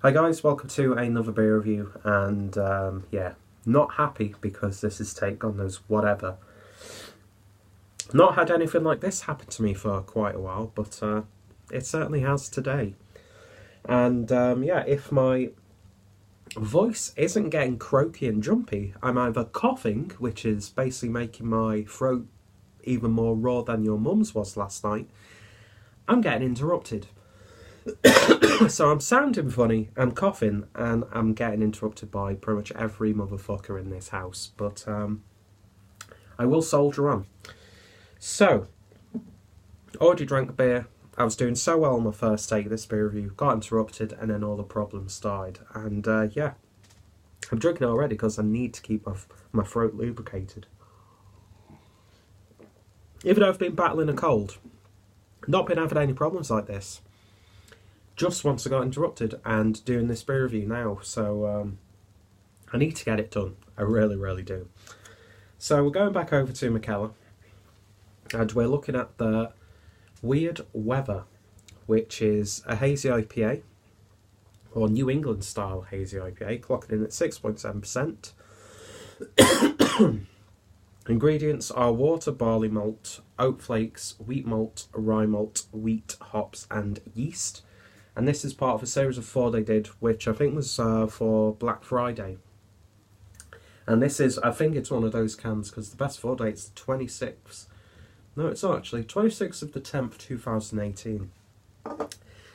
Hi guys, welcome to another beer review, and yeah, not happy because this is take on those whatever. Not had anything like this happen to me for quite a while, but it certainly has today. And yeah, if my voice isn't getting croaky and jumpy, I'm either coughing, which is basically making my throat even more raw than your mum's was last night. I'm getting interrupted. So I'm sounding funny, I'm coughing, and I'm getting interrupted by pretty much every motherfucker in this house. But I will soldier on. So, already drank a beer. I was doing so well on my first take of this beer review, got interrupted, and then all the problems started. And yeah, I'm drinking it already because I need to keep my throat lubricated. Even though I've been battling a cold, not been having any problems like this. Just once I got interrupted and doing this beer review now, so I need to get it done. I really, really do. So we're going back over to Mikkeller, and we're looking at the Weird Weather, which is a hazy IPA, or New England style hazy IPA, clocking in at 6.7%. Ingredients are water, barley malt, oat flakes, wheat malt, rye malt, wheat, hops, and yeast. And this is part of a series of 4 they did, which I think was for Black Friday. And this is, I think it's one of those cans, because the best 4 date is the 26th. No, it's not actually. 26th of the 10th, 2018.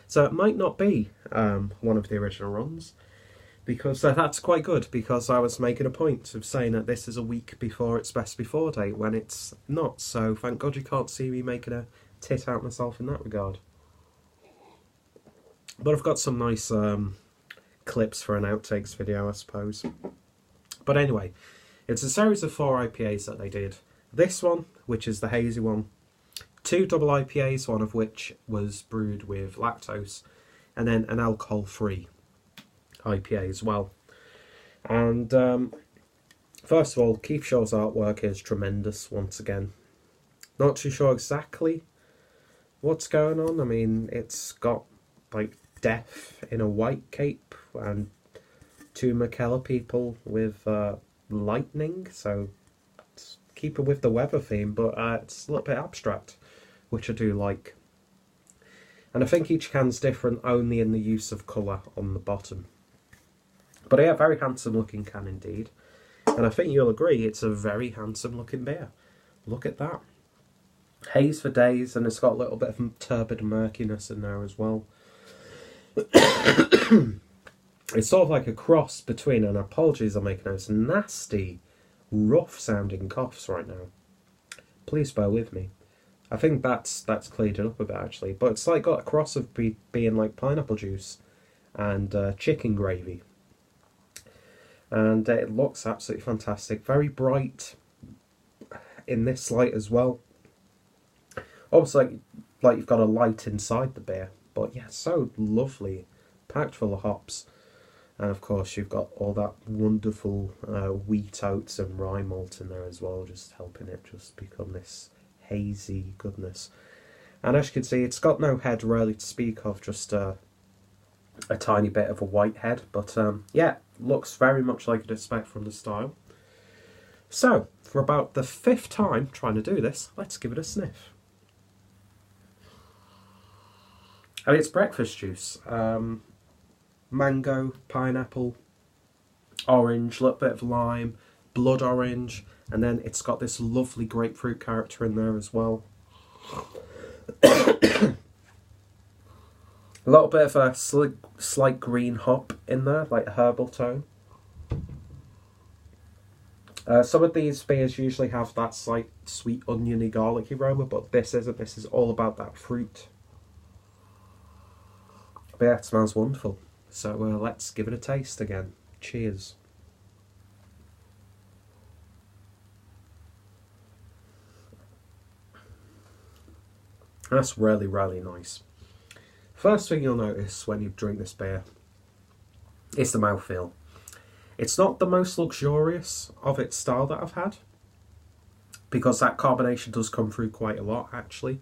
So it might not be one of the original runs, because that's quite good, because I was making a point of saying that this is a week before its best before date, when it's not. So thank God you can't see me making a tit out myself in that regard. But I've got some nice clips for an outtakes video, I suppose. But anyway, it's a series of 4 IPAs that they did. This one, which is the hazy one, 2 double IPAs, one of which was brewed with lactose, and then an alcohol-free IPA as well. And first of all, Keith Shaw's artwork is tremendous once again. Not too sure exactly what's going on. I mean, it's got like death in a white cape and 2 Mikkeller people with lightning, so it's keeping with the weather theme, but it's a little bit abstract, which I do like. And I think each can's different only in the use of colour on the bottom. But yeah, very handsome looking can indeed. And I think you'll agree it's a very handsome looking beer. Look at that. Haze for days, and it's got a little bit of turbid murkiness in there as well. It's sort of like a cross between, and apologies I'm making those nasty, rough sounding coughs right now. Please bear with me. I think that's cleared it up a bit actually, but it's like got a cross of being like pineapple juice and chicken gravy. And it looks absolutely fantastic. Very bright in this light as well. Almost like you've got a light inside the beer. But yeah, so lovely, packed full of hops. And of course you've got all that wonderful wheat, oats and rye malt in there as well, just helping it just become this hazy goodness. And as you can see, it's got no head really to speak of, just a tiny bit of a white head. But yeah, looks very much like you'd expect from the style. So, for about the 5th time trying to do this, let's give it a sniff. And it's breakfast juice. Mango, pineapple, orange, a little bit of lime, blood orange, and then it's got this lovely grapefruit character in there as well. A little bit of a slight green hop in there, like a herbal tone. Some of these beers usually have that slight sweet oniony garlicky aroma, but this isn't. This is all about that fruit. But yeah, it smells wonderful. So let's give it a taste again. Cheers. That's really, really nice. First thing you'll notice when you drink this beer is the mouthfeel. It's not the most luxurious of its style that I've had, because that carbonation does come through quite a lot actually.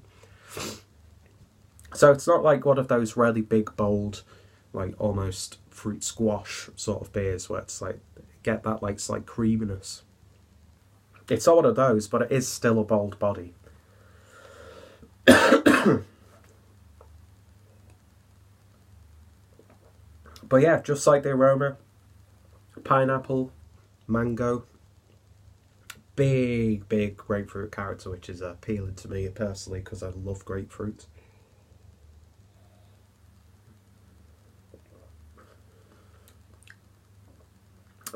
So it's not like one of those really big, bold like almost fruit squash sort of beers where it's like get that like slight creaminess. It's not one of those, but it is still a bold body. But yeah, just like the aroma, pineapple, mango, big grapefruit character, which is appealing to me personally because I love grapefruit.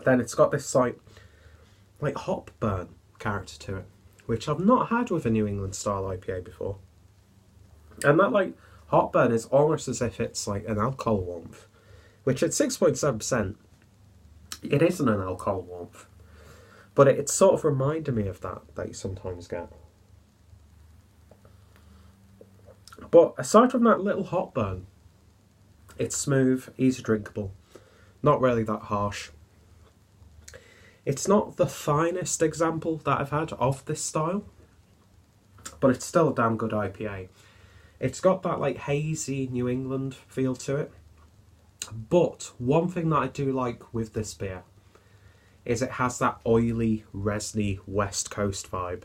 Then it's got this like hop burn character to it, which I've not had with a New England style IPA before. And that like hop burn is almost as if it's like an alcohol warmth, which at 6.7%, it isn't an alcohol warmth. But it sort of reminded me of that you sometimes get. But aside from that little hop burn, it's smooth, easy drinkable, not really that harsh. It's not the finest example that I've had of this style, but it's still a damn good IPA. It's got that like hazy New England feel to it. But one thing that I do like with this beer is it has that oily, resiny West Coast vibe.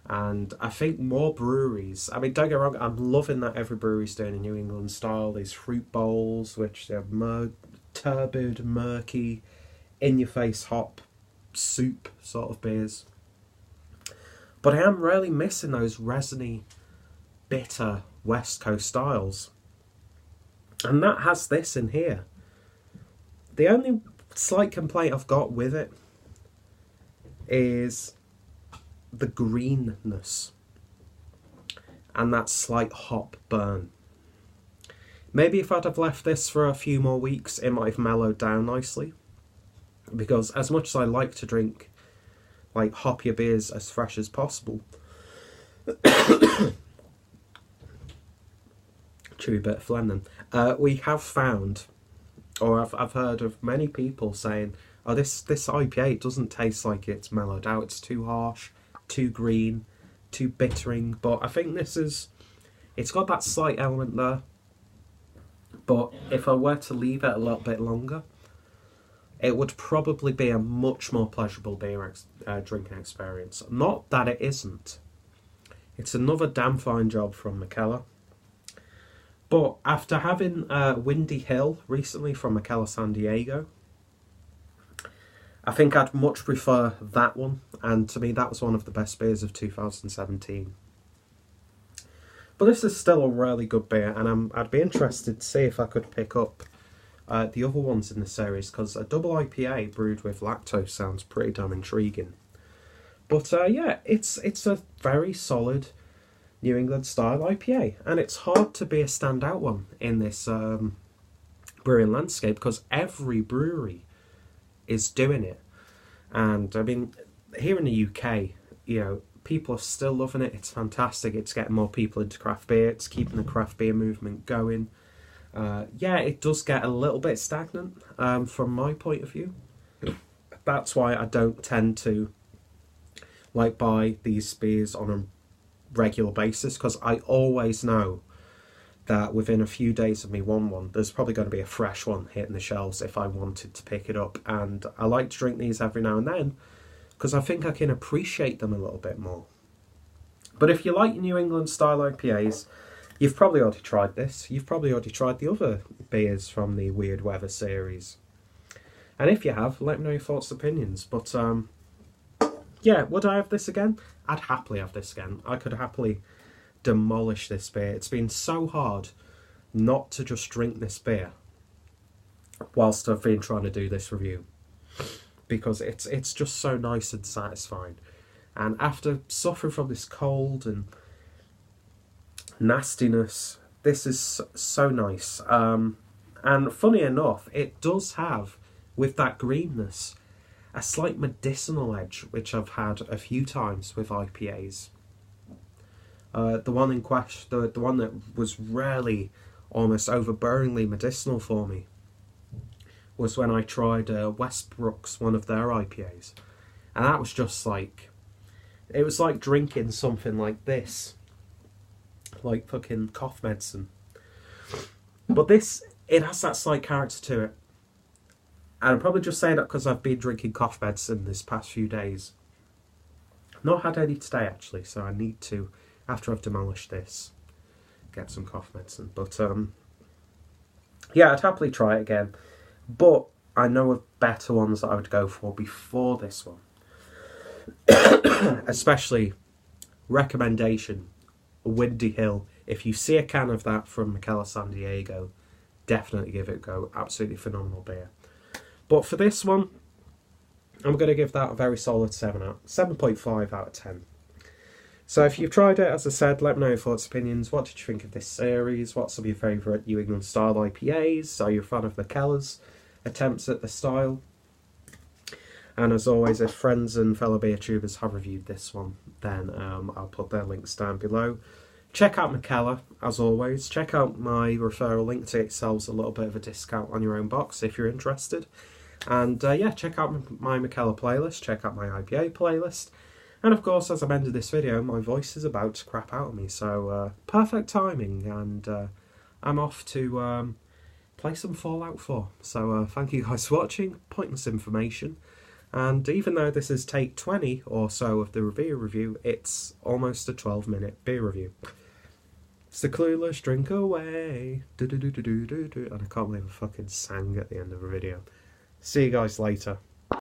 And I think more breweries, I mean, don't get me wrong, I'm loving that every brewery's doing a New England style. These fruit bowls, which are turbid, murky, in-your-face hop, soup sort of beers. But I am really missing those resiny, bitter West Coast styles. And that has this in here. The only slight complaint I've got with it is the greenness and that slight hop burn. Maybe if I'd have left this for a few more weeks, it might have mellowed down nicely. Because as much as I like to drink like hoppier beers as fresh as possible, chewy bit of phlegm then, we have found, or I've heard of many people saying, oh, this IPA doesn't taste like it's mellowed out, it's too harsh, too green, too bittering. But I think it's got that slight element there. But if I were to leave it a little bit longer, it would probably be a much more pleasurable beer drinking experience. Not that it isn't. It's another damn fine job from Mikkeller. But after having Windy Hill recently from Mikkeller San Diego, I think I'd much prefer that one. And to me, that was one of the best beers of 2017. But this is still a really good beer, and I'd be interested to see if I could pick up the other ones in the series, because a double IPA brewed with lactose sounds pretty damn intriguing. But yeah, it's a very solid New England style IPA, and it's hard to be a standout one in this brewing landscape because every brewery is doing it. And I mean, here in the UK, you know, people are still loving it. It's fantastic. It's getting more people into craft beer. It's keeping the craft beer movement going. Yeah, it does get a little bit stagnant from my point of view. That's why I don't tend to like buy these beers on a regular basis, because I always know that within a few days of me wanting one, there's probably going to be a fresh one hitting the shelves if I wanted to pick it up. And I like to drink these every now and then because I think I can appreciate them a little bit more. But if you like New England style IPAs, you've probably already tried this. You've probably already tried the other beers from the Weird Weather series. And if you have, let me know your thoughts and opinions. But yeah, would I have this again? I'd happily have this again. I could happily demolish this beer. It's been so hard not to just drink this beer whilst I've been trying to do this review, because it's just so nice and satisfying. And after suffering from this cold and nastiness, this is so nice. And funny enough, it does have, with that greenness, a slight medicinal edge, which I've had a few times with IPAs. The one in question, the one that was really almost overbearingly medicinal for me, was when I tried Westbrook's, one of their IPAs. And that was just like, it was like drinking something like this, like fucking cough medicine. But this it has that slight character to it. And I'm probably just saying that because I've been drinking cough medicine this past few days. Not had any today, actually, so I need to, after I've demolished this, get some cough medicine. But, yeah, I'd happily try it again. But I know of better ones that I would go for before this one. Especially, recommendation, Windy Hill. If you see a can of that from Mikkeller San Diego, definitely give it a go. Absolutely phenomenal beer. But for this one, I'm going to give that a very solid 7.5 out of 10. So if you've tried it, as I said, let me know your thoughts, opinions. What did you think of this series? What's some of your favourite New England style IPAs? Are you a fan of Mikkeller's attempts at the style? And as always, if friends and fellow beer tubers have reviewed this one, then I'll put their links down below. Check out Mikkeller, as always. Check out my referral link to get yourselves a little bit of a discount on your own box if you're interested. And yeah, check out my Mikkeller playlist, check out my IPA playlist. And of course, as I've ended this video, my voice is about to crap out of me, so perfect timing, and I'm off to play some Fallout 4. So thank you guys for watching, pointless information, and even though this is take 20 or so of the beer review, it's almost a 12-minute beer review. It's the clueless drink away, and I can't believe I fucking sang at the end of a video. See you guys later.